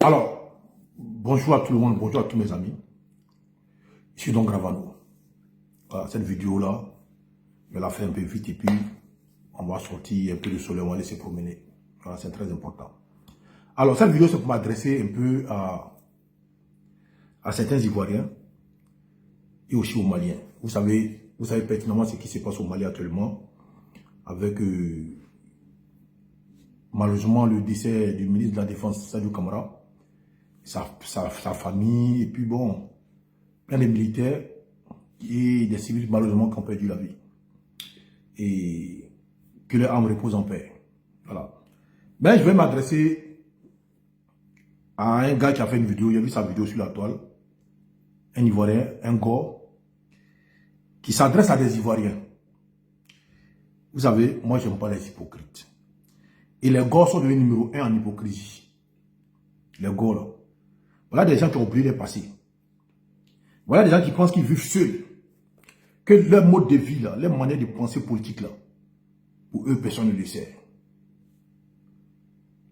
Alors, bonjour à tout le monde, bonjour à tous mes amis. Je suis donc Gravano. Voilà, cette vidéo-là, je la fais un peu vite et puis on va sortir un peu de soleil, on va laisser promener. Voilà, c'est très important. Alors, cette vidéo, c'est pour m'adresser un peu à certains Ivoiriens et aussi aux Maliens. Vous savez pertinemment ce qui se passe au Mali actuellement avec malheureusement le décès du ministre de la Défense, Sadio Kamara, sa famille, et puis bon, plein de militaires et des civils malheureusement qui ont perdu la vie. Et que leur âme repose en paix. Voilà. Mais je vais m'adresser à un gars qui a fait une vidéo, il a vu sa vidéo sur la toile, un Ivoirien, un gars, qui s'adresse à des Ivoiriens. Vous savez, moi je n'aime pas les hypocrites. Et les gars sont devenus numéro 1 en hypocrisie. Les gars là. Voilà des gens qui ont oublié les passés. Voilà des gens qui pensent qu'ils vivent seuls. Que leur mode de vie là, leur manière de penser politique là, pour eux personne ne le sait.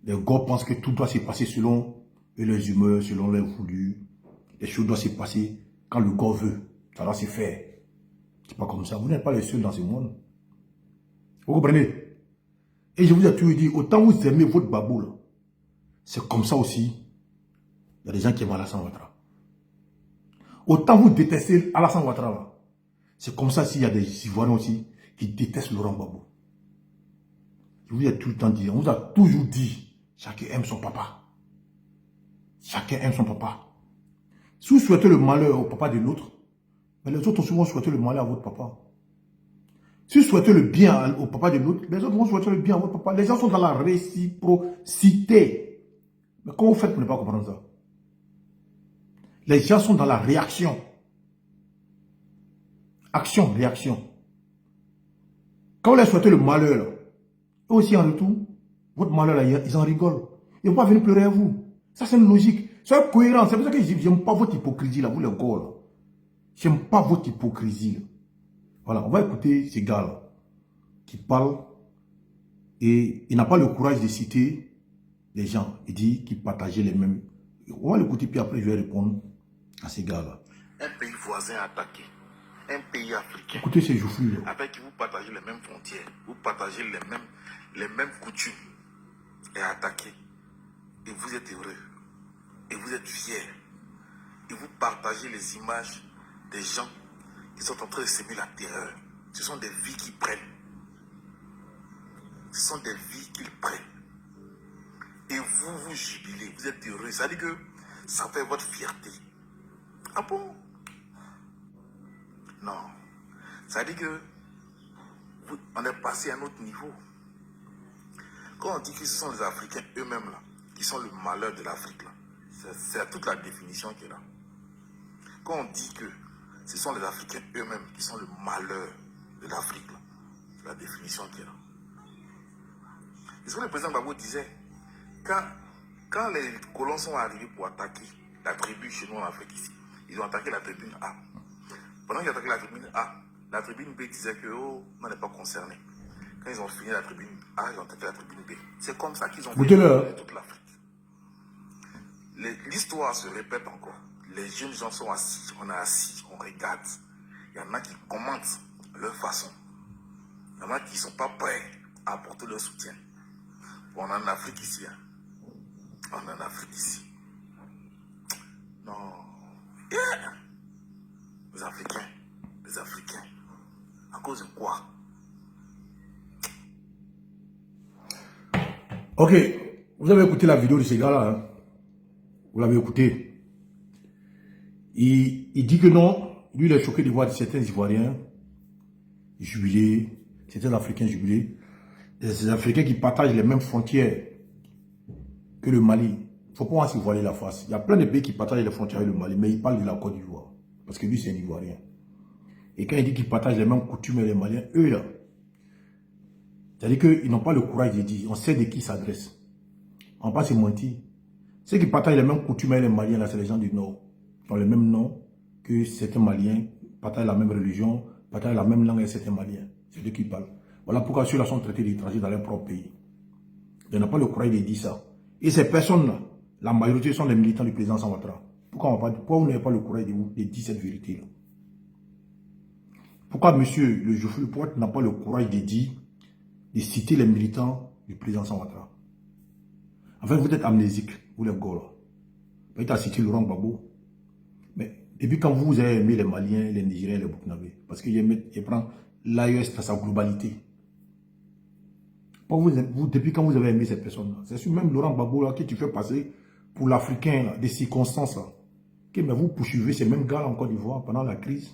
Les gars pensent que tout doit se passer selon leurs humeurs, selon leurs voulus. Les choses doivent se passer quand le gars veut. Ça doit se faire. C'est pas comme ça. Vous n'êtes pas les seuls dans ce monde. Vous comprenez? Et je vous ai toujours dit, autant vous aimez votre babou là, c'est comme ça aussi. Il y a des gens qui aiment Alassane Ouattara. Autant vous détestez Alassane Ouattara là, c'est comme ça s'il y a des Ivoiriens aussi qui détestent Laurent Gbagbo. Je vous ai tout le temps dit, on vous a toujours dit, chacun aime son papa. Chacun aime son papa. Si vous souhaitez le malheur au papa de l'autre, mais les autres ont souvent souhaité le malheur à votre papa. Si vous souhaitez le bien au papa de l'autre, les autres vont souhaiter le bien à votre papa. Les gens sont dans la réciprocité. Mais comment vous faites pour ne pas comprendre ça? Les gens sont dans la réaction. Action, réaction. Quand vous leur souhaitez le malheur, là, eux aussi en retour, votre malheur, là, ils en rigolent. Ils ne vont pas venir pleurer à vous. Ça, c'est une logique. C'est cohérent. C'est pour ça que je n'aime pas votre hypocrisie, là, vous les gars, là. J'aime pas votre hypocrisie, là. Voilà, on va écouter ces gars-là qui parlent et il n'a pas le courage de citer les gens. Il dit qu'ils partageaient les mêmes. On va l'écouter puis après je vais répondre à ces gars-là. Un pays voisin attaqué, un pays africain. Écoutez ces joufflus. Avec qui vous partagez les mêmes frontières, vous partagez les mêmes coutumes est attaqué. Et vous êtes heureux. Et vous êtes fiers. Et vous partagez les images des gens qui sont en train de s'aimer la terreur. Ce sont des vies qu'ils prennent. Ce sont des vies qu'ils prennent. Et vous, vous jubilez, vous êtes heureux. Ça veut dire que ça fait votre fierté. Ah bon? Non. Ça veut dire que on est passé à un autre niveau. Quand on dit que ce sont les Africains eux-mêmes là, qui sont le malheur de l'Afrique là, c'est toute la définition qui est là. Quand on dit que ce sont les Africains eux-mêmes qui sont le malheur de l'Afrique. C'est la définition qui est là. Et ce que le président Gbagbo disait, quand les colons sont arrivés pour attaquer la tribu chez nous en Afrique ici, ils ont attaqué la tribune A. Pendant qu'ils attaquaient la tribune A, la tribune B disait que on n'est pas concerné. Quand ils ont fini la tribune A, ils ont attaqué la tribune B. C'est comme ça qu'ils ont fait toute l'Afrique. L'histoire se répète encore. Les jeunes gens sont assis, on est assis, on regarde. Il y en a qui commentent leur façon. Il y en a qui ne sont pas prêts à apporter leur soutien. On est en Afrique ici. Hein. On est en Afrique ici. Non. Yeah. Les Africains. Les Africains. À cause de quoi? Ok. Vous avez écouté la vidéo de ces gars-là. Hein? Vous l'avez écouté. Il dit que non, lui il est choqué de voir certains Ivoiriens jubiler, certains Africains jubiler, ces Africains qui partagent les mêmes frontières que le Mali. Il ne faut pas s'y voiler la face. Il y a plein de pays qui partagent les frontières avec le Mali, mais il parle de la Côte d'Ivoire. Parce que lui c'est un Ivoirien. Et quand il dit qu'ils partagent les mêmes coutumes avec les Maliens, eux là, c'est-à-dire qu'ils n'ont pas le courage de dire, on sait de qui ils s'adressent. On ne va pas se mentir. Ceux qui partagent les mêmes coutumes avec les Maliens, là, c'est les gens du Nord. Qui ont le même nom que certains Maliens, partagent la même religion, partagent la même langue avec certains Maliens. C'est eux qui parlent. Voilà pourquoi ceux-là sont traités d'étrangers dans leur propre pays. Ils n'ont pas le courage de dire ça. Et ces personnes-là, la majorité sont des militants du président Alassane Ouattara. Pourquoi vous n'avez pas le courage de dire cette vérité-là? Pourquoi monsieur le Geoffroy Poète n'a pas le courage de dire, de citer les militants du président Alassane Ouattara? En fait, vous êtes amnésique, vous les gars là. Vous avez cité Laurent Gbagbo. Mais depuis quand vous avez aimé les Maliens, les Nigériens, les Burkinabés? Parce qu'il prend l'AES dans sa globalité. Depuis quand vous avez aimé cette personne-là? C'est sûr, même Laurent Gbagbo là, qui tu fais passer pour l'Africain, des circonstances là. Mais vous poursuivez ces mêmes gars là en Côte d'Ivoire pendant la crise.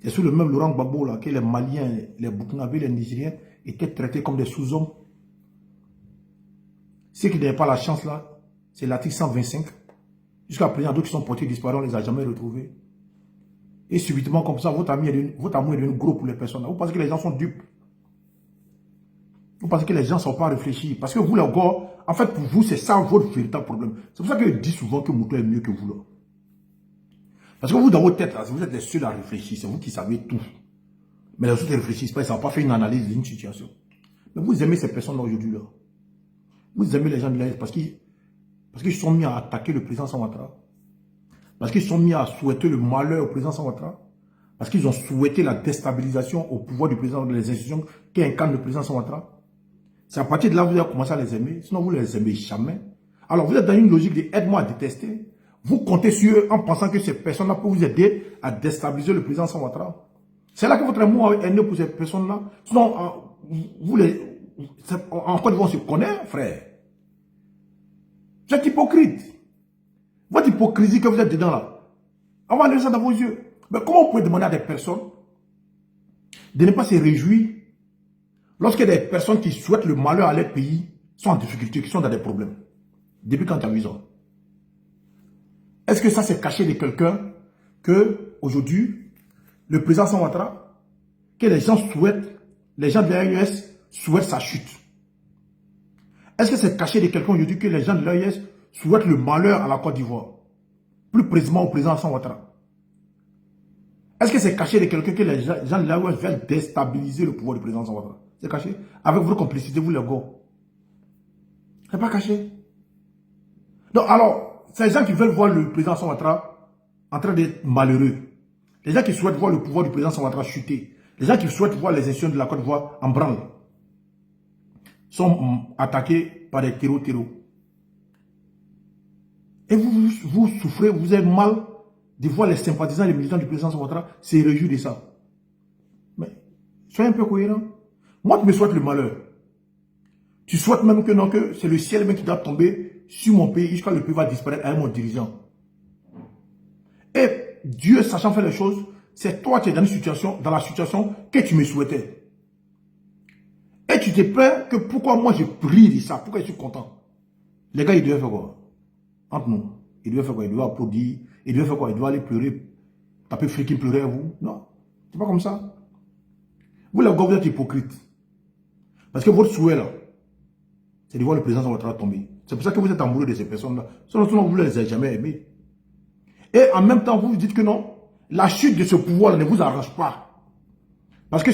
C'est sur le même Laurent Gbagbo là que les Maliens, les Burkinabés, les Nigériens étaient traités comme des sous-hommes. Ceux qui n'avaient pas la chance là, c'est l'article 125. Jusqu'à présent, d'autres qui sont portés disparus, on ne les a jamais retrouvés. Et subitement comme ça, votre amour est devenu gros pour les personnes. Vous pensez que les gens sont dupes? Vous pensez que les gens ne sont pas réfléchis? Parce que vous, les gars, en fait, pour vous, c'est ça votre véritable problème. C'est pour ça que je dis souvent que Mouton est mieux que vous là. Parce que vous, dans votre tête, là, vous êtes les seuls à réfléchir. C'est vous qui savez tout. Mais les autres ne réfléchissent pas. Ils n'ont pas fait une analyse d'une situation. Mais vous aimez ces personnes-là aujourd'hui là. Vous aimez les gens de l'AES parce qu'ils sont mis à attaquer le président Alassane Ouattara. Parce qu'ils sont mis à souhaiter le malheur au président Alassane Ouattara. Parce qu'ils ont souhaité la déstabilisation au pouvoir du président des institutions qui incarne le président Alassane Ouattara. C'est à partir de là que vous avez commencé à les aimer. Sinon, vous ne les aimez jamais. Alors, vous êtes dans une logique de aide-moi à détester. Vous comptez sur eux en pensant que ces personnes-là peuvent vous aider à déstabiliser le président Alassane Ouattara. C'est là que votre amour est né pour ces personnes-là. Sinon, en Côte d'Ivoire, on se connaît, frère. Vous êtes hypocrite. Votre hypocrisie que vous êtes dedans là. On va analyser ça dans vos yeux. Mais comment vous pouvez demander à des personnes de ne pas se réjouir lorsque des personnes qui souhaitent le malheur à leur pays sont en difficulté, qui sont dans des problèmes? Depuis quand tu as vu ça? Est-ce que ça s'est caché de quelqu'un que aujourd'hui, le président Alassane Ouattara, que les gens de l'AES souhaitent sa chute? Est-ce que c'est caché de quelqu'un aujourd'hui que les gens de l'AES souhaitent le malheur à la Côte d'Ivoire? Plus précisément au président Alassane Ouattara. Est-ce que c'est caché de quelqu'un que les gens de l'AES veulent déstabiliser le pouvoir du président Alassane Ouattara? C'est caché? Avec votre complicité, vous les gars. C'est pas caché. Donc alors, ces gens qui veulent voir le président Alassane Ouattara en train d'être malheureux, les gens qui souhaitent voir le pouvoir du président Alassane Ouattara chuter, les gens qui souhaitent voir les institutions de la Côte d'Ivoire en branle, sont attaqués par des terreaux. Et vous souffrez, vous avez mal de voir les sympathisants et les militants du président Alassane Ouattara se réjouir de ça. Mais soyez un peu cohérent. Moi, tu me souhaites le malheur. Tu souhaites même que non, que c'est le ciel même qui doit tomber sur mon pays jusqu'à le pays va disparaître avec mon dirigeant. Et Dieu, sachant faire les choses, c'est toi qui es dans la situation que tu me souhaitais. Et tu te plains que pourquoi moi je prie de ça, pourquoi je suis content. Les gars, ils devaient faire quoi? Entre nous. Ils devaient faire quoi? Ils devaient applaudir. Ils devaient faire quoi? Ils devaient aller pleurer. Taper fric, pleurer à vous. Non. C'est pas comme ça. Vous, les gars, vous êtes hypocrites. Parce que votre souhait, là, c'est de voir le président Ouattara tomber. C'est pour ça que vous êtes amoureux de ces personnes-là. Sinon, vous ne les avez jamais aimés. Et en même temps, vous vous dites que non, la chute de ce pouvoir ne vous arrange pas. Parce que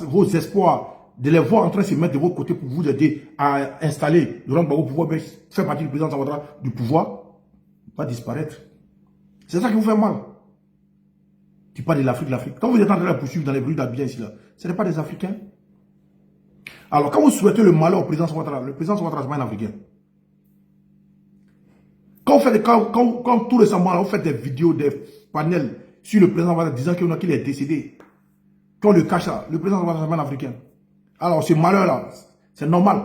vos espoirs de les voir en train de se mettre de votre côté pour vous aider à installer Laurent Gbagbo au pouvoir, faire partie du président Ouattara du pouvoir, va disparaître. C'est ça qui vous fait mal. Tu parles de l'Afrique. Quand vous êtes en train de la poursuivre dans les bruits d'Abidjan ici, là, ce n'est pas des Africains. Alors, quand vous souhaitez le malheur au président Ouattara, le président Ouattara, ce n'est pas un Africain. Quand tout récemment, là, vous faites des vidéos, des panels sur le président Ouattara disant qu'il est décédé, qu'on le cache là, le président Ouattara, ce n'est pas un Africain. Alors, ce malheur-là, c'est normal.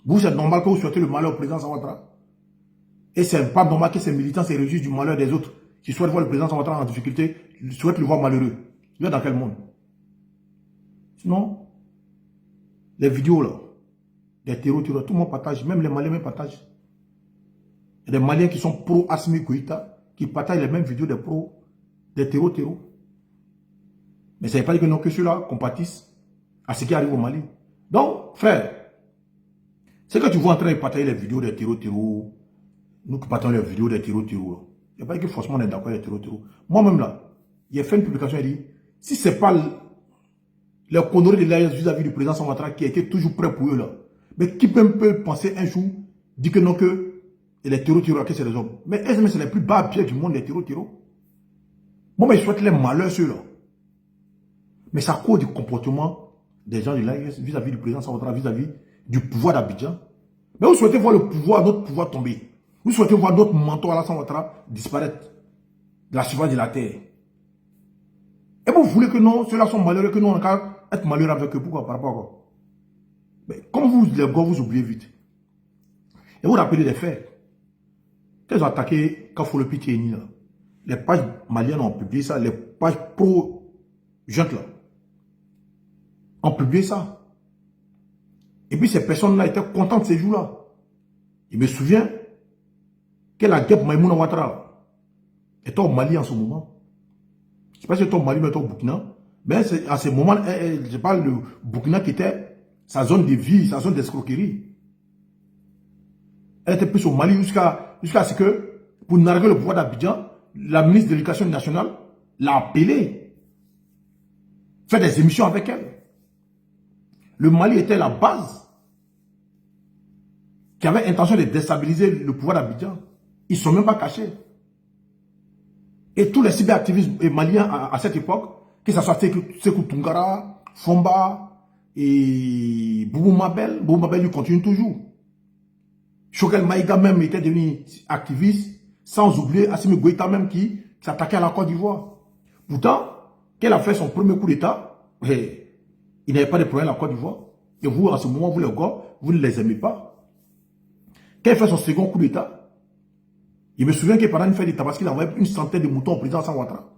Vous, c'est normal que vous souhaitez le malheur au président Ouattara. Et c'est pas normal que ces militants se réjouissent du malheur des autres qui souhaitent voir le président Ouattara en difficulté, souhaitent le voir malheureux. Vous êtes dans quel monde? Sinon, les vidéos là, des terreaux, tout le monde partage, même les Maliens partagent. Il y a des Maliens qui sont pro-Assimi Goïta, qui partagent les mêmes vidéos des terreaux. Mais ça ne veut pas dire que non, que ceux-là compatissent à ce qui arrive au Mali. Donc, frère, c'est que tu vois en train de partager les vidéos des terreaux, nous qui partageons les vidéos des terreaux, il n'y a pas que forcément on est d'accord avec les terreaux. Moi-même là, il a fait une publication, il dit, si ce n'est pas les conneries de l'AES vis-à-vis du président Ouattara qui a été toujours prêt pour eux là, mais qui peut penser un jour dit que non, que les terreaux, que c'est les hommes. Mais c'est les plus bas pieds du monde, les terreaux. Moi, je souhaite les malheurs, ceux-là. Mais ça cause du comportement des gens de l'AIS vis-à-vis du président Ouattara, vis-à-vis du pouvoir d'Abidjan. Mais vous souhaitez voir le pouvoir, notre pouvoir tomber. Vous souhaitez voir notre mentor Alassane Ouattara disparaître de la surface de la terre. Et vous voulez que non, ceux-là sont malheureux, que nous, on va être malheureux avec eux. Pourquoi? Par rapport à quoi? Mais comme vous, les gars, vous oubliez vite. Et vous rappelez les faits. Quand ils ont attaqué Kafou le Pitiéni, les pages maliennes ont publié ça, les pages pro-juntes là, ont publié ça. Et puis ces personnes-là étaient contentes de ces jours-là. Je me souviens que la guêpe Maïmouna Ouattara était au Mali en ce moment. Je ne sais pas si c'était au Mali, mais c'était au Burkina. Mais à ce moment, je parle du Burkina qui était sa zone de vie, sa zone d'escroquerie. Elle était plus au Mali jusqu'à ce que, pour narguer le pouvoir d'Abidjan, la ministre de l'Éducation nationale l'a appelée. Faire des émissions avec elle. Le Mali était la base qui avait intention de déstabiliser le pouvoir d'Abidjan. Ils ne sont même pas cachés. Et tous les cyberactivistes maliens à cette époque, que ce soit Sekou Tungara, Fomba et Boubou Mabel lui continue toujours. Choguel Maïga même était devenu activiste, sans oublier Assimi Goïta même qui s'attaquait à la Côte d'Ivoire. Pourtant, qu'elle a fait son premier coup d'État, il n'avait pas de problème à la Côte d'Ivoire. Et vous, en ce moment, vous les gars, vous ne les aimez pas. Quand il fait son second coup d'État, il me souvient que pendant une fête d'État, parce qu'il a envoyé une centaine de moutons au président Alassane Ouattara.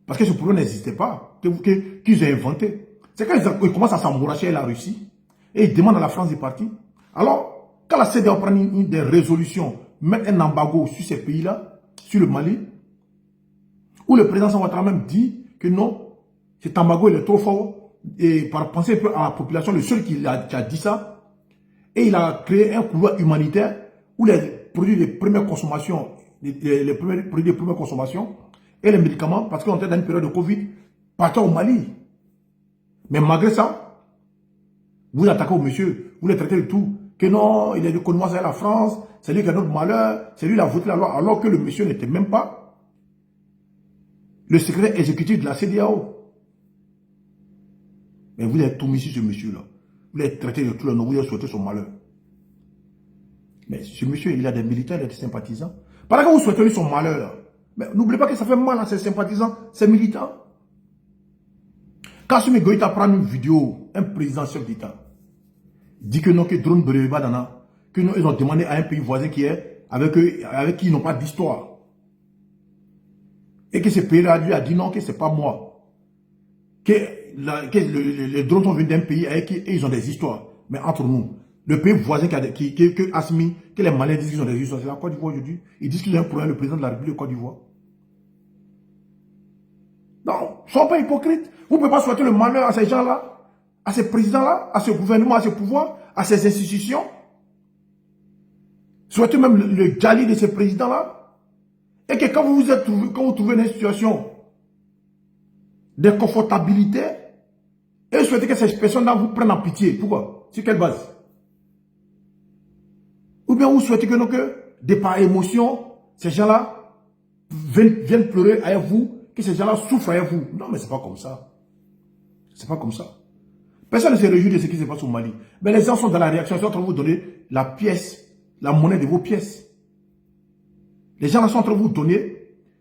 Parce que ce problème n'existait pas, qu'ils ont inventé. C'est quand ils commencent à s'embourracher la Russie, et ils demandent à la France de partir. Alors, quand la CEDEAO prend des résolutions, mettre un embargo sur ces pays-là, sur le Mali, où le président Alassane Ouattara même dit que non, cet embargo il est trop fort, et par penser un peu à la population, le seul qui a dit ça, et il a créé un couloir humanitaire où les produits de première consommation, les produits de première consommation et les médicaments, parce qu'on était dans une période de Covid, partaient au Mali. Mais malgré ça, vous attaquez au monsieur, vous les traitez de tout, que non, il est de connoissance à la France, c'est lui qui a notre malheur, c'est lui qui a voté la loi, alors que le monsieur n'était même pas le secrétaire exécutif de la CEDEAO. Mais vous avez tout mis sur ce monsieur-là. Vous l'avez traité de tout le nom, vous avez souhaité son malheur. Mais ce monsieur, il a des militants, il a des sympathisants. Pendant que vous souhaitez lui son malheur, là, mais n'oubliez pas que ça fait mal à ses sympathisants, ses militants. Quand Assimi Goïta prend une vidéo, un président chef d'État, dit que non, que Drone Béréba-Dana, que non, ils ont demandé à un pays voisin qui est, avec qui ils n'ont pas d'histoire. Et que ce pays-là, lui, a dit non, que c'est pas moi. Que les drones sont venus d'un pays avec qui ils ont des histoires. Mais entre nous, le pays voisin que Assimi, que les Maliens disent qu'ils ont des histoires, c'est la Côte d'Ivoire aujourd'hui. Ils disent qu'ils ont un problème, le président de la République de Côte d'Ivoire. Non, ne soyez pas hypocrites. Vous ne pouvez pas souhaiter le malheur à ces gens-là, à ces présidents-là, à ce gouvernement, à ce pouvoir, à ces institutions. Souhaitez même le jali de ces présidents-là. Et que quand vous trouvez une situation d'inconfortabilité, et souhaitez que ces personnes-là vous prennent en pitié. Pourquoi? Sur quelle base? Ou bien vous souhaitez que par émotion, ces gens-là viennent pleurer avec vous, que ces gens-là souffrent avec vous. Non, mais c'est pas comme ça. C'est pas comme ça. Personne ne se réjouit de ce qui se passe au Mali. Mais les gens sont dans la réaction, ils sont en train de vous donner la pièce, la monnaie de vos pièces. Les gens sont en train de vous donner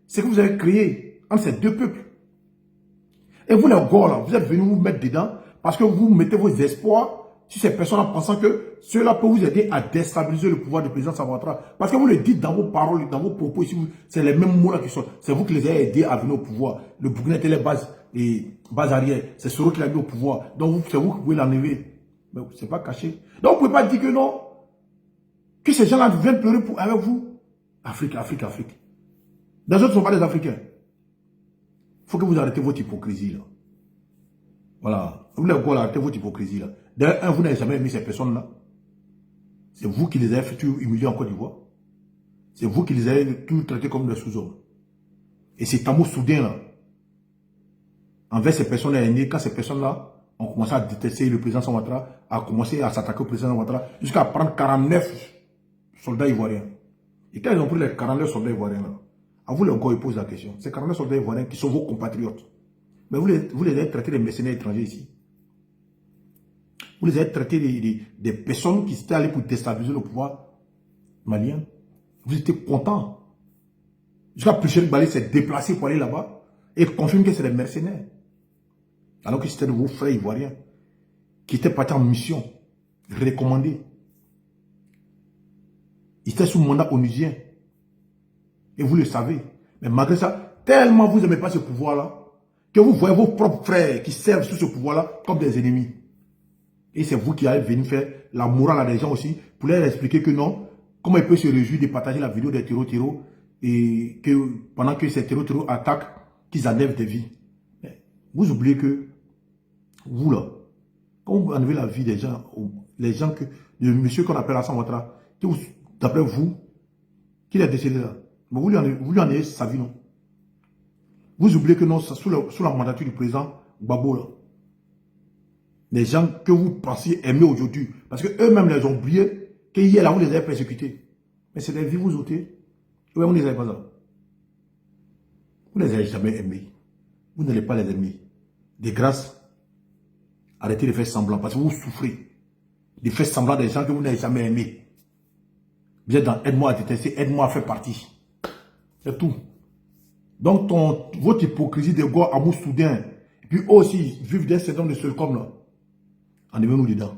ce que vous avez créé entre ces deux peuples. Et vous, les gars, là, vous êtes venus vous mettre dedans parce que vous mettez vos espoirs sur ces personnes en pensant que cela peut vous aider à déstabiliser le pouvoir du président Ouattara. Parce que vous le dites dans vos paroles, dans vos propos ici, c'est les mêmes mots là qui sont. C'est vous qui les avez aidés à venir au pouvoir. Le Burkina était les bases arrière. C'est Soro qui l'a mis au pouvoir. Donc c'est vous qui pouvez l'enlever. Mais c'est pas caché. Donc vous ne pouvez pas dire que non. Que ces gens-là viennent pleurer avec vous. Afrique. Les autres ne sont pas des Africains. Il faut que vous arrêtez votre hypocrisie là. Voilà. Vous les gars, arrêtez votre hypocrisie là. D'ailleurs, vous n'avez jamais aimé ces personnes-là. C'est vous qui les avez fait humilier en Côte d'Ivoire. C'est vous qui les avez tout traités comme des sous-hommes. Et cet amour soudain là, envers ces personnes-là est né quand ces personnes-là ont commencé à détester le président Ouattara, a commencé à s'attaquer au président Ouattara, jusqu'à prendre 49 soldats ivoiriens. Et quand ils ont pris les 49 soldats ivoiriens, là, à vous, les gars, ils posent la question. Ces 49 soldats ivoiriens qui sont vos compatriotes, mais vous les avez traités des mercenaires étrangers ici. Vous les avez traités des personnes qui étaient allées pour déstabiliser le pouvoir malien. Vous étiez contents. Jusqu'à Michel Balé s'est déplacé pour aller là-bas et confirme que c'est des mercenaires. Alors que c'était de vos frères ivoiriens qui étaient partis en mission, recommandés. Ils étaient sous mandat onusien. Et vous le savez. Mais malgré ça, tellement vous n'aimez pas ce pouvoir-là, que vous voyez vos propres frères qui servent sous ce pouvoir-là comme des ennemis. Et c'est vous qui allez venir faire la morale à des gens aussi, pour leur expliquer que non, comment ils peuvent se réjouir de partager la vidéo des terreaux et que pendant que ces terreaux attaquent, qu'ils enlèvent des vies. Vous oubliez que vous là, quand vous enlevez la vie des gens, les gens que, le monsieur qu'on appelle Hassan Ouattara, d'après vous, qu'il est décédé là, mais vous lui enlevez sa vie, non? Vous oubliez que non, sous la mandature du président Gbagbo là, les gens que vous pensiez aimer aujourd'hui, parce qu'eux-mêmes les ont oubliés, que hier là, vous les avez persécutés. Mais c'est des vies vous ôtez. Vous ne les avez pas ça. Vous ne les avez jamais aimés. Vous n'allez pas les aimer. De grâce, arrêtez de faire semblant, parce que vous souffrez. De faire semblant des gens que vous n'avez jamais aimés. Vous êtes dans aide-moi à détester, aide-moi à faire partie. C'est tout. Donc, votre hypocrisie de gars amour soudain, et puis eux aussi, vivent des saisons de seul comme là. Enlevez-nous dedans.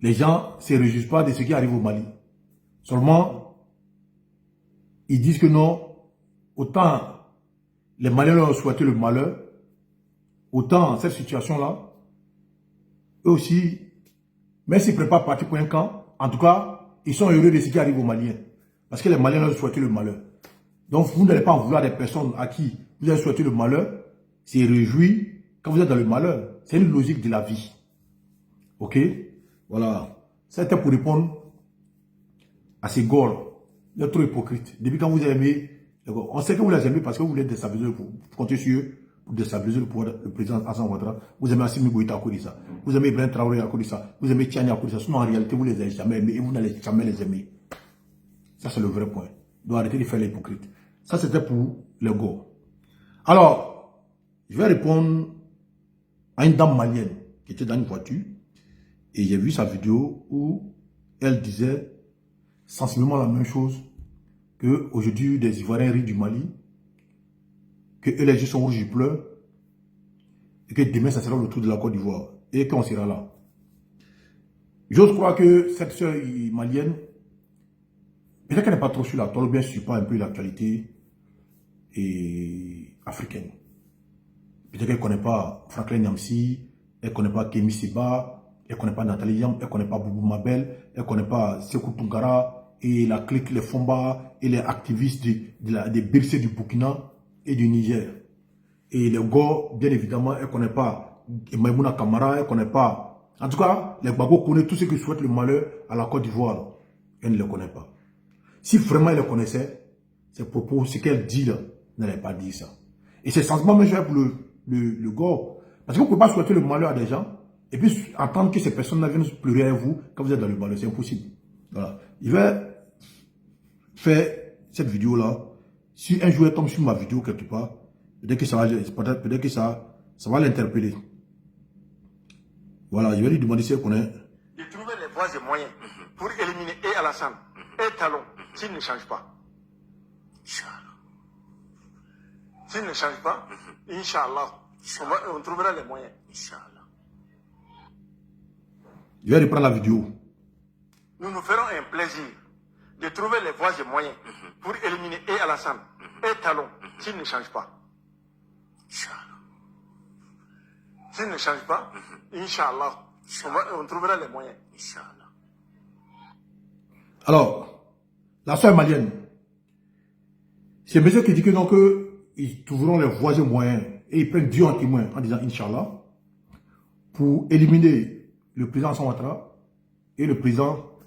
Les gens ne se réjouissent pas de ce qui arrive au Mali. Seulement, ils disent que non, autant les Maliens leur ont souhaité le malheur, autant cette situation-là, eux aussi, même s'ils ne préparent partir pour un camp, en tout cas, ils sont heureux de ce qui arrive aux Maliens. Parce que les Maliens leur ont souhaité le malheur. Donc, vous n'allez pas en vouloir des personnes à qui vous avez souhaité le malheur, c'est réjoui quand vous êtes dans le malheur. C'est une logique de la vie. Ok? Voilà. C'était pour répondre à ces gars. Ils sont trop hypocrites. Depuis quand vous aimez, on sait que vous les aimez parce que vous voulez déstabiliser le pouvoir. Vous comptez sur eux pour déstabiliser le pouvoir, le président Hassan Ouattara. Vous aimez Assimi Goïta à cause de ça. Vous aimez Ibrahim Traoré à cause de ça. Vous aimez Tiani à cause de ça. Sinon, en réalité, vous ne les avez jamais aimés et vous n'allez jamais les aimer. Ça, c'est le vrai point. Donc, arrêtez de faire l'hypocrite. Ça, c'était pour les gars. Alors, je vais répondre à une dame malienne qui était dans une voiture. Et j'ai vu sa vidéo où elle disait sensiblement la même chose que aujourd'hui des Ivoiriens rient du Mali, que eux les yeux sont rouges, ils pleurent, et que demain ça sera le tour de la Côte d'Ivoire, et qu'on sera là. J'ose croire que cette sœur malienne, peut-être qu'elle n'est pas trop sur la toile, bien sûr pas un peu l'actualité africaine. Peut-être qu'elle ne connaît pas Franklin Nyamsi, elle ne connaît pas Kémy Seba, elle ne connaît pas Nathalie Yam, elle ne connaît pas Boubou Mabel, elle ne connaît pas Sékou Toungara, et la clique, les Fomba, et les activistes des Bircé du Burkina et du Niger. Et les gars, bien évidemment, elle ne connaît pas Maïmouna Kamara, elle ne connaît pas. En tout cas, les Gbagbo connaissent tout ce qui souhaite le malheur à la Côte d'Ivoire. Elle ne les connaît pas. Si vraiment elle les connaissait, ses propos, ce qu'elle dit là, n'allait pas dire ça. Et c'est sensiblement même chose pour le gars. Parce que vous ne pouvez pas souhaiter le malheur à des gens et puis attendre que ces personnes-là viennent pleurer à vous quand vous êtes dans le malheur. C'est impossible. Voilà. Je vais faire cette vidéo-là. Si un jour elle tombe sur ma vidéo quelque part, peut-être que ça va l'interpeller. Voilà, je vais lui demander si elle connaît. De trouver les voies et moyens pour éliminer et Alassane et Talon s'ils ne changent pas. S'ils ne changent pas, Inch'Allah, on trouvera les moyens. Inch'Allah. Je vais reprendre la vidéo. Nous nous ferons un plaisir de trouver les voies et moyens pour éliminer et Alassane et Talon s'ils ne changent pas. S'ils ne changent pas, Inch'Allah, on trouvera les moyens. Inch'Allah. Alors, la soeur malienne, c'est monsieur qui dit que non, qu'ils trouveront les voies et moyens et ils prennent Dieu en témoin en disant Inch'Allah pour éliminer le président Hassan Ouattara et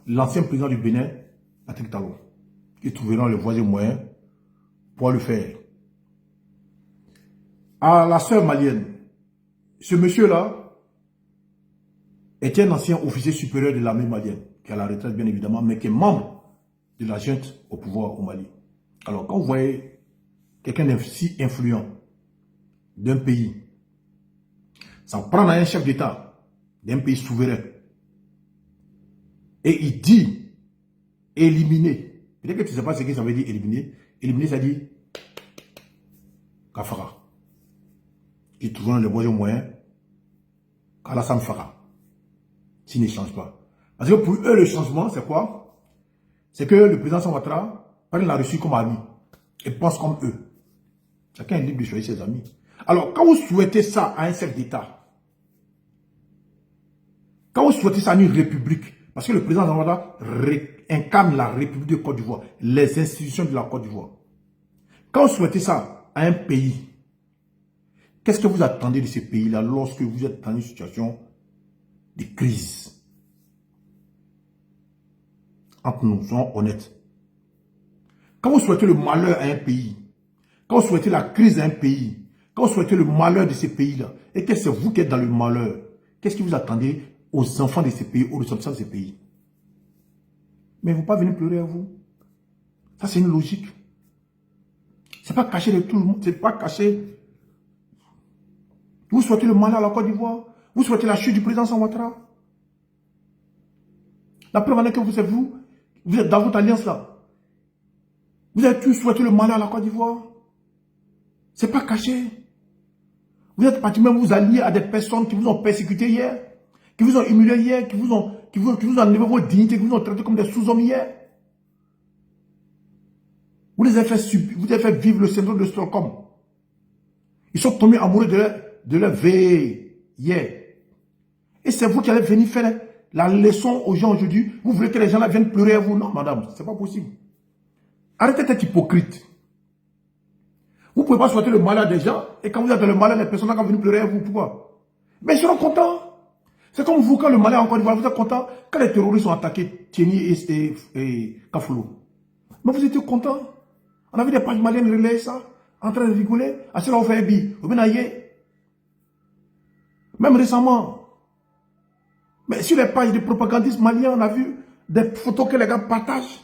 l'ancien président du Bénin, Patrick Talon. Ils trouveront les voies et moyens pour le faire. À la sœur malienne, ce monsieur-là était un ancien officier supérieur de l'armée malienne, qui est à la retraite bien évidemment, mais qui est membre de la junte au pouvoir au Mali. Alors, quand vous voyez quelqu'un si influent d'un pays, ça prend un chef d'État d'un pays souverain, et il dit éliminer. Peut-être que tu ne sais pas ce que ça veut dire éliminer. Éliminer, ça dit Kafara. Ils trouveront le bon moyen qu'Alassane fera. S'il ne change pas. Parce que pour eux, le changement, c'est quoi? C'est que le président Ouattara prenne la Russie comme ami et pense comme eux. Chacun est libre de choisir ses amis. Alors, quand vous souhaitez ça à un chef d'État, quand vous souhaitez ça à une république, parce que le président Ouattara incarne la République de Côte d'Ivoire, les institutions de la Côte d'Ivoire. Quand vous souhaitez ça à un pays, qu'est-ce que vous attendez de ces pays-là lorsque vous êtes dans une situation de crise? Entre nous, soyons honnêtes. Quand vous souhaitez le malheur à un pays, quand vous souhaitez la crise à un pays, quand vous souhaitez le malheur de ces pays-là, et que c'est vous qui êtes dans le malheur, qu'est-ce que vous attendez aux enfants de ces pays, aux ressortissants de ces pays? Mais ils ne vont pas venir pleurer à vous. Ça, c'est une logique. Ce n'est pas caché de tout le monde, ce n'est pas caché. Vous souhaitez le malheur à la Côte d'Ivoire, vous souhaitez la chute du président Ouattara. La preuve en est que vous êtes dans votre alliance là. Vous avez tous souhaité le malheur à la Côte d'Ivoire. Ce n'est pas caché. Vous êtes partis même vous allier à des personnes qui vous ont persécuté hier, qui vous ont humilié hier, qui vous ont enlevé votre dignité, qui vous ont traité comme des sous-hommes hier. Vous les avez fait vivre le syndrome de Stockholm. Ils sont tombés amoureux de leur veille hier. Et c'est vous qui allez venir faire la leçon aux gens aujourd'hui. Vous voulez que les gens là viennent pleurer à vous? Non, madame, ce n'est pas possible. Arrêtez d'être hypocrite. Vous ne pouvez pas souhaiter le malheur des gens, et quand vous êtes dans le malheur, les personnes vont venir pleurer à vous. Pourquoi? Mais ils seront contents. C'est comme vous, quand le malheur encore une fois, vous êtes contents quand les terroristes ont attaqué Tieni et Kafoulou. Mais vous étiez contents. On a vu des pages maliennes relayer ça, en train de rigoler. À cela, on fait un billet. Même récemment. Mais sur les pages de propagandistes maliens, on a vu des photos que les gars partagent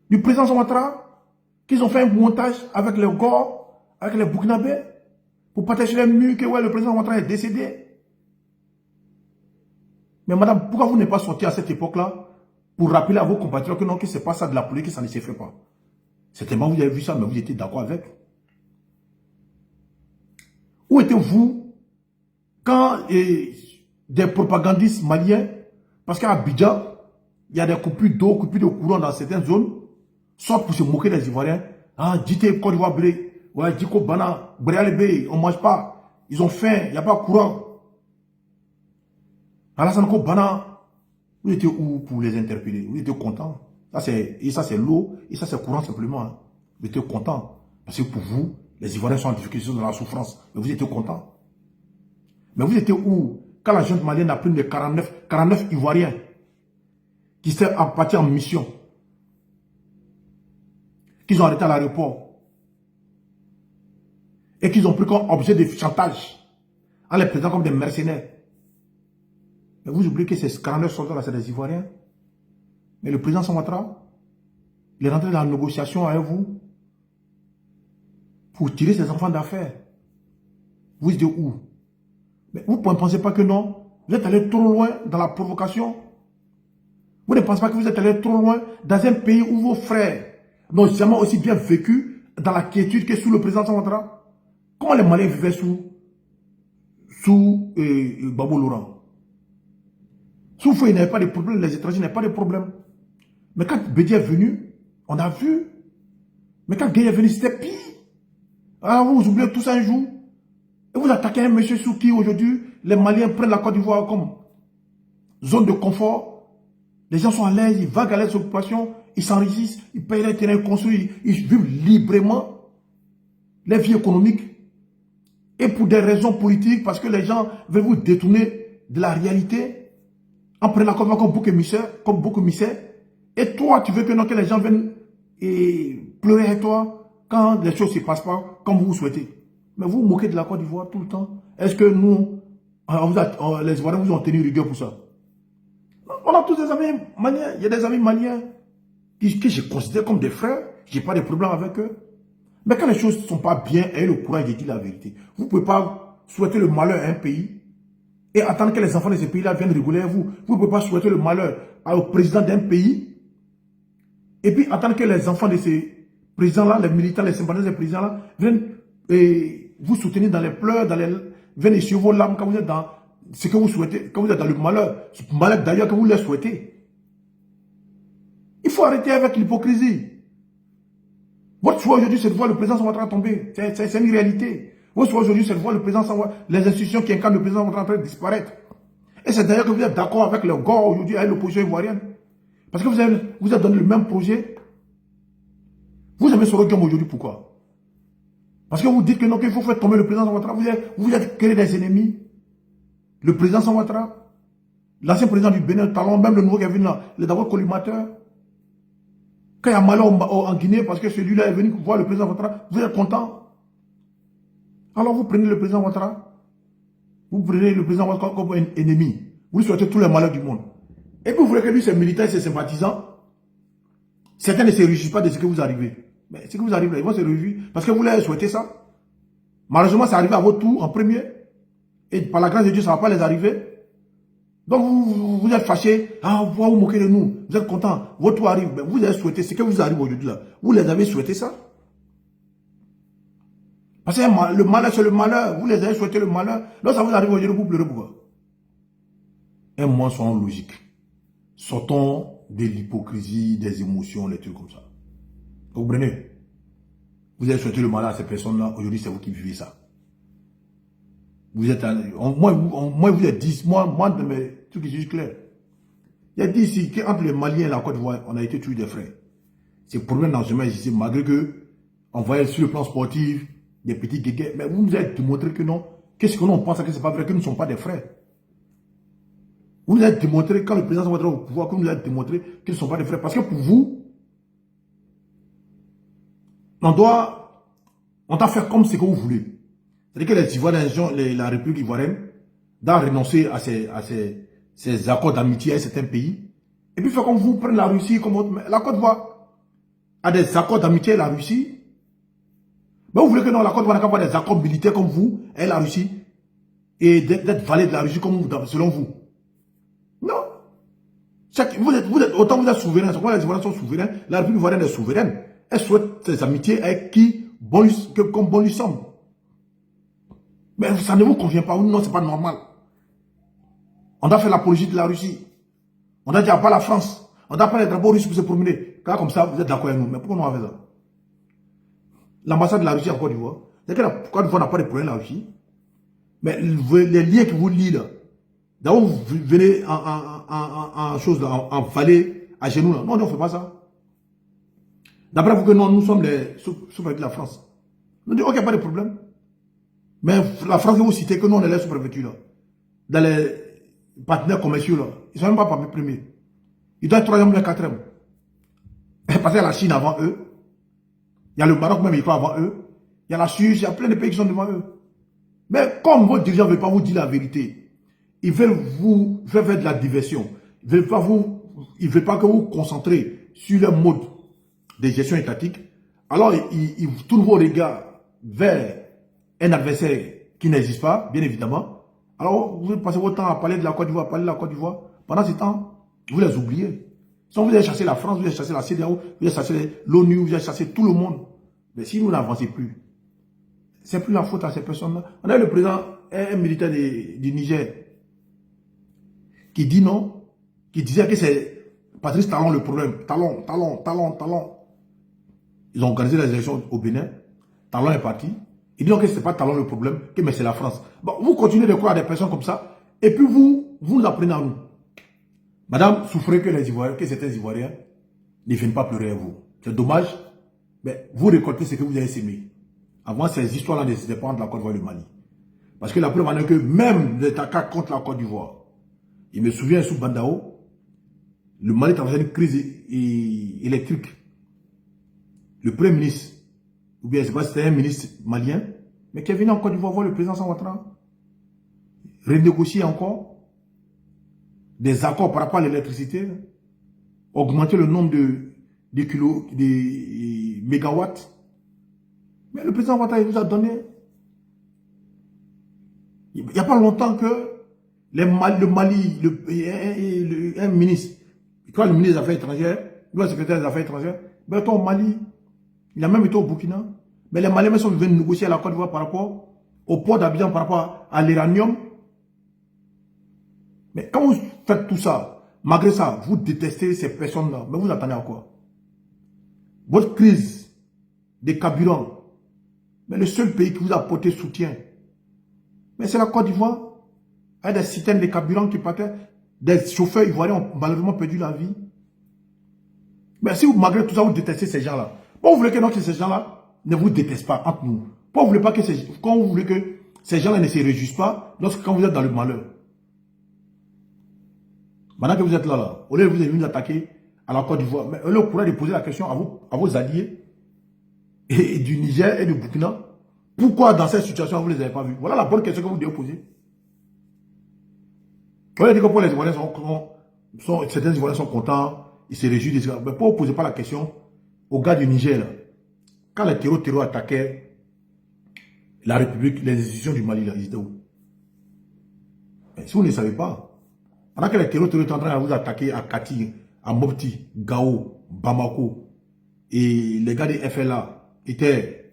du président Ouattara, qu'ils ont fait un montage avec les Gors, avec les Burkinabés, pour partager les murs que ouais, le président Ouattara est décédé. Mais madame, pourquoi vous n'êtes pas sorti à cette époque-là pour rappeler à vos compatriotes que non, que ce n'est pas ça de la politique, que ça ne se fait pas? Certainement, vous avez vu ça, mais vous étiez d'accord avec. Où étiez-vous quand des propagandistes maliens, parce qu'à Abidjan, il y a des coupures d'eau, coupures de courant dans certaines zones, soit pour se moquer des Ivoiriens. Ah, dites Côte d'Ivoire blé. Ouais, Diko Bana, Bréalébé, on ne mange pas. Ils ont faim, il n'y a pas de courant. Alassane Bana, vous étiez où pour les interpeller? Vous étiez content. Et ça, c'est l'eau, et ça, c'est courant simplement. Hein. Vous étiez content. Parce que pour vous, les Ivoiriens sont en difficulté, sont dans la souffrance. Mais vous étiez content. Mais vous étiez où quand la junte malienne a pris les 49 Ivoiriens qui sont partis en mission, qu'ils ont arrêté à l'aéroport et qu'ils ont pris comme objet de chantage en les présentant comme des mercenaires. Mais vous oubliez que ces 49 soldats-là, c'est des Ivoiriens. Mais le président Ouattara, il est rentré dans la négociation avec vous pour tirer ses enfants d'affaires. Vous êtes où? Mais vous ne pensez pas que non? Vous êtes allé trop loin dans la provocation. Vous ne pensez pas que vous êtes allé trop loin dans un pays où vos frères n'ont jamais aussi bien vécu dans la quiétude que sous le président Ouattara? Comment les Maliens vivaient sous Babou Laurent? Sous Foué, il n'y avait pas de problème, les étrangers n'avaient pas de problème. Mais quand Bédi est venu, on a vu. Mais quand Gueye est venu, c'était pire. Alors vous oubliez tout ça un jour. Et vous attaquez un monsieur sous qui aujourd'hui, les Maliens prennent la Côte d'Ivoire comme zone de confort. Les gens sont à l'aise, ils vaguent à l'aise d'occupation, ils s'enrichissent, ils payent les terrains construits, ils vivent librement les vies économiques. Et pour des raisons politiques, parce que les gens veulent vous détourner de la réalité, en prenant la Côte d'Ivoire comme bouc émissaire. Et toi, tu veux que les gens viennent pleurer avec toi quand les choses ne se passent pas comme vous souhaitez. Mais vous vous moquez de la Côte d'Ivoire tout le temps. Est-ce que nous, les Ivoiriens vous ont tenu rigueur pour ça? On a tous des amis maliens. Il y a des amis maliens que je considère comme des frères. Je n'ai pas de problème avec eux. Mais quand les choses ne sont pas bien, ayez le courage de dire la vérité. Vous ne pouvez pas souhaiter le malheur à un pays et attendre que les enfants de ce pays-là viennent rigoler à vous. Vous ne pouvez pas souhaiter le malheur au président d'un pays et puis attendre que les enfants de ces présidents-là, les militants, les sympathisants des présidents-là viennent vous soutenir dans les pleurs, viennent essuyer vos larmes quand vous êtes dans ce que vous souhaitez, quand vous êtes dans le malheur. Ce malheur d'ailleurs que vous les souhaitez. Il faut arrêter avec l'hypocrisie. Votre choix aujourd'hui, c'est de voir le président Ouattara tomber. C'est une réalité. Votre choix aujourd'hui, c'est de voir le président les institutions qui incarnent le président Ouattara en train de disparaître. Et c'est d'ailleurs que vous êtes d'accord avec le GOR aujourd'hui, avec l'opposition ivoirienne. Parce que vous avez donné le même projet. Vous aimez ce regard aujourd'hui, pourquoi? Parce que vous dites que non, qu'il faut faire tomber le président Ouattara. Vous êtes créé des ennemis. Le président Ouattara, l'ancien président du Bénin, Talon, même le nouveau qui est venu là, il est d'abord collimateur. Quand il y a malheur en Guinée, parce que celui-là est venu voir le président Ouattara, vous êtes content. Alors vous prenez le président Ouattara, vous prenez le président Ouattara comme un ennemi. Vous lui souhaitez tous les malheurs du monde. Et puis vous voulez que lui, ses militants et ses sympathisants, certains ne se réjouissent pas de ce que vous arrivez. Mais ce que vous arrivez là, ils vont se réjouir parce que vous leur souhaitez ça. Malheureusement, ça arrive à votre tour en premier. Et par la grâce de Dieu, ça ne va pas les arriver. Donc vous êtes fâchés, vous vous moquez de nous, vous êtes contents, votre tour arrive, mais vous avez souhaité, ce que vous arrive aujourd'hui là, vous les avez souhaité ça. Parce que le malheur c'est le malheur, vous les avez souhaité le malheur, donc ça vous arrive aujourd'hui, vous pleurez pourquoi? Un mois soyons logiques, sortons de l'hypocrisie, des émotions, les trucs comme ça. Vous comprenez? Vous avez souhaité le malheur à ces personnes-là, aujourd'hui c'est vous qui vivez ça. Vous êtes, moi vous êtes 10, moi de mes trucs qui sont clairs. Il y a dit ici qu'entre les Maliens et la Côte d'Ivoire, on a été tous des frères. C'est le problème dans ce chemin ici, malgré que on voyait sur le plan sportif des petits guéguets, mais vous nous avez démontré que non. Qu'est-ce que nous on pense que c'est pas vrai, que nous ne sommes pas des frères. Vous nous avez démontré, quand le président va au pouvoir, que vous nous avez démontré qu'ils ne sont pas des frères. Parce que pour vous, on doit faire comme ce que vous voulez. C'est-à-dire que les Ivoiriens, la République ivoirienne, doit renoncer à ces accords d'amitié avec certains pays. Et puis faire comme vous, prendre la Russie comme autre. La Côte d'Ivoire a des accords d'amitié avec la Russie. Mais vous voulez que non, la Côte d'Ivoire n'a qu'à avoir des accords militaires comme vous et la Russie. Et d'être valet de la Russie comme vous, selon vous. Non. Autant vous êtes souverain, c'est quoi les Ivoiriens sont souverains, la République ivoirienne est souveraine. Elle souhaite ses amitiés avec qui, comme bon lui semble. Mais ça ne vous convient pas, non, c'est pas normal. On doit faire l'apologie de la Russie. On doit dire pas la France. On doit pas les drapeaux russes pour se promener. Car comme ça, vous êtes d'accord avec nous. Mais pourquoi on a fait ça? L'ambassade de la Russie en Côte d'Ivoire. C'est que la Côte d'Ivoire n'a pas de problème la Russie. Mais les liens qui vous lient là, d'abord vous venez en vallée, à genoux là. Non, on ne fait pas ça. D'après vous que non, nous sommes les sous-préfets de la France. On dit, ok, pas de problème. Mais la France, vous citez que nous, on est les sous-préfectures là. Dans les partenaires commerciaux là. Ils ne sont même pas parmi premiers. Ils doivent être troisième ou quatrième. Parce qu'il y a la Chine avant eux. Il y a le Maroc même, il faut avant eux. Il y a la Suisse, il y a plein de pays qui sont devant eux. Mais comme vos dirigeants ne veulent pas vous dire la vérité, ils veulent vous faire de la diversion. Ils ne veulent pas que vous vous concentrez sur le mode de gestion étatique. Alors, ils tournent vos regards vers un adversaire qui n'existe pas, bien évidemment. Alors, vous passez votre temps à parler de la Côte d'Ivoire, Pendant ce temps, vous les oubliez. Si vous avez chassé la France, vous avez chassé la CEDEAO, vous avez chassé l'ONU, vous avez chassé tout le monde. Mais si vous n'avancez plus, c'est plus la faute à ces personnes-là. On a le président, un militaire du Niger, qui dit non, qui disait que c'est Patrice Talon le problème. Talon. Ils ont organisé les élections au Bénin. Talon est parti. Il dit non que ce n'est pas Talon le problème, mais c'est la France. Bon, vous continuez de croire à des personnes comme ça, et puis vous nous apprenez à nous. Madame, souffrez que certains Ivoiriens ne viennent pas pleurer à vous. C'est dommage, mais vous récoltez ce que vous avez sémé. Avant, ces histoires-là ne se dépendent de la Côte d'Ivoire et du Mali. Parce que la preuve en est que même les attaques contre la Côte d'Ivoire, il me souvient sous Bandao, le Mali traversait une crise électrique. Le premier ministre, ou bien je ne sais pas si c'était un ministre malien, mais qui est venu en Côte d'Ivoire voir le président Ouattara, renégocier encore. des accords par rapport à l'électricité, augmenter le nombre de kilos, de mégawatts. Mais le président Ouattara vous a donné. Il n'y a pas longtemps que le Mali, un ministre, le ministre des Affaires étrangères, le secrétaire des Affaires étrangères, ben, au Mali, il a même été au Burkina. Mais les Maliens sont venus négocier à la Côte d'Ivoire par rapport au port d'Abidjan, par rapport à l'uranium. Mais quand vous faites tout ça, malgré ça, vous détestez ces personnes-là. Mais vous attendez à quoi? Votre crise des carburants. Mais le seul pays qui vous a apporté soutien, mais c'est la Côte d'Ivoire. Il y a des citernes de carburants qui partaient. Des chauffeurs ivoiriens ont malheureusement perdu la vie. Mais si vous, malgré tout ça, vous détestez ces gens-là. Pourquoi vous voulez que, donc, ces gens-là ne vous détestent pas entre nous? Pourquoi vous voulez pas que quand vous voulez que ces gens-là ne se réjouissent pas quand vous êtes dans le malheur? Maintenant que vous êtes là, au lieu de vous venir attaquer à la Côte d'Ivoire, mais on pourrait poser la question à vos alliés et du Niger et du Burkina. Pourquoi dans cette situation vous ne les avez pas vus? Voilà la bonne question que vous devez poser. Vous voyez que pour les Ivoiriens, certains Ivoiriens sont contents, ils se réjouissent. Mais pourquoi vous ne posez pas la question aux gars du Niger, là, quand les terroristes attaquaient la République, les institutions du Mali, là, ils étaient où? Mais si vous ne savez pas, pendant que les terroristes étaient en train de vous attaquer à Kati, à Mopti, Gao, Bamako, et les gars des FLA étaient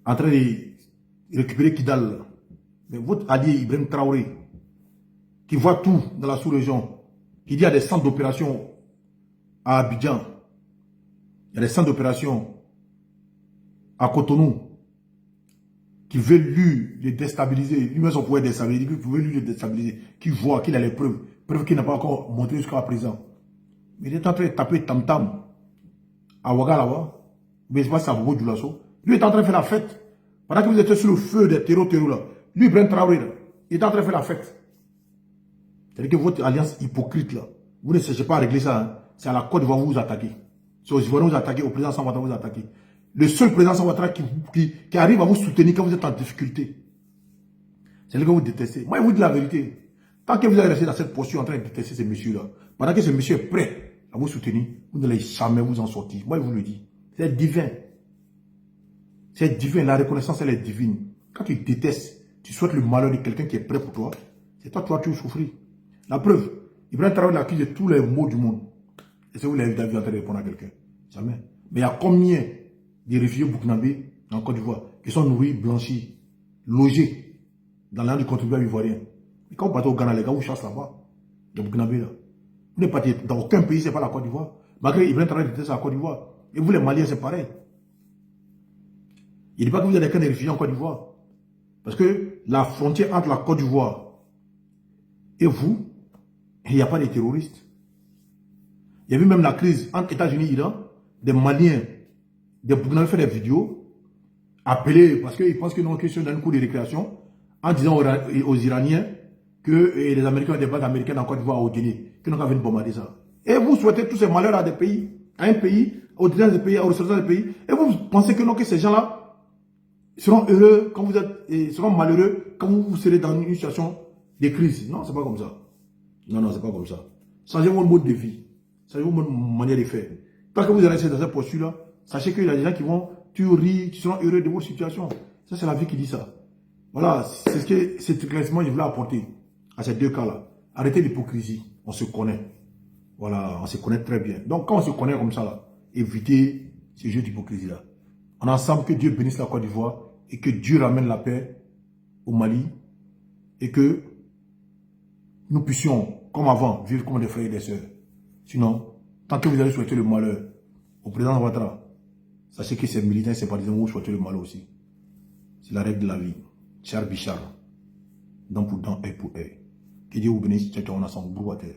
en train de récupérer Kidal, mais votre allié Ibrahim Traoré, qui voit tout dans la sous-région, qui dit qu'il y a des centres d'opération à Abidjan, il y a des centres d'opération à Cotonou, qui veut lui le déstabiliser, lui-même son pouvoir déstabiliser, qui veut lui le déstabiliser, qui voit qu'il a les preuves qu'il n'a pas encore montrées jusqu'à présent. Mais il est en train de taper tam-tam à Ouaga là-bas, mais c'est pas ça, Bobo Djoulasso. Lui est en train de faire la fête. Pendant que vous êtes sur le feu des terreaux là, lui, Ibrahim Traoré, là, il est en train de faire la fête. C'est-à-dire que votre alliance hypocrite, là, vous ne cherchez pas à régler ça. Hein. C'est à la Côte d'Ivoire vous vous attaquez. C'est aux Ivoiriens vous attaquez, au président Alassane Ouattara vous attaquez. Le seul président Alassane Ouattara qui arrive à vous soutenir quand vous êtes en difficulté, c'est le que vous détestez. Moi, je vous dis la vérité. Tant que vous allez rester dans cette posture en train de détester ces messieurs-là, pendant que ce monsieur est prêt à vous soutenir, vous n'allez jamais vous en sortir. Moi, je vous le dis. C'est divin. C'est divin. La reconnaissance, elle est divine. Quand tu détestes, tu souhaites le malheur de quelqu'un qui est prêt pour toi, c'est toi, tu vas souffrir. La preuve, Ibrahim Traoré l'accuse de tous les maux du monde. Et c'est vous l'avez vu en train de répondre à quelqu'un. Jamais. Mais il y a combien de réfugiés burkinabés en Côte d'Ivoire qui sont nourris, blanchis, logés dans l'âme du contribuable ivoirien? Et quand vous partez au Ghana, les gars, vous chassent là-bas, les burkinabés là. Vous n'êtes pas dans aucun pays, c'est pas la Côte d'Ivoire. Malgré Ibrahim Traoré déteste la Côte d'Ivoire. Et vous, les Maliens, c'est pareil. Il ne dit pas que vous êtes qu'un des réfugiés en Côte d'Ivoire. Parce que la frontière entre la Côte d'Ivoire et vous, il n'y a pas de terroristes. Il y a eu même la crise entre États-Unis et Iran, des Maliens, des Burkinabés font des vidéos, appelés, parce qu'ils pensent que nous sommes dans une cour de récréation, en disant aux Iraniens que les Américains ont des bases américaines en Côte d'Ivoire au Guinée, que nous avons venir bombarder ça. Et vous souhaitez tous ces malheurs à des pays, à un pays, aux dirigeants des pays, aux ressortissants des pays, et vous pensez que non, que ces gens-là seront heureux quand vous êtes, et seront malheureux quand vous serez dans une situation de crise. Non, c'est pas comme ça. Non, c'est pas comme ça. Changez votre mode de vie. Changez votre manière de faire. Tant que vous restez dans cette posture-là, sachez qu'il y a des gens qui vont rire, qui seront heureux de votre situation. Ça, c'est la vie qui dit ça. Voilà, c'est ce que cet éclaircissement je voulais apporter à ces deux cas-là. Arrêtez l'hypocrisie. On se connaît. Voilà, on se connaît très bien. Donc, quand on se connaît comme ça, là, évitez ces jeux d'hypocrisie-là. En ensemble, que Dieu bénisse la Côte d'Ivoire et que Dieu ramène la paix au Mali et que nous puissions, comme avant, vivre comme des frères et des sœurs. Sinon, tant que vous allez souhaiter le malheur au président Ouattara, sachez que ces militants et ces partisans vont souhaiter le malheur aussi. C'est la règle de la vie. Char Bichar. Dent pour dent, œil pour œil. Que Dieu vous bénisse. Ciao, ciao, on a son bout à terre.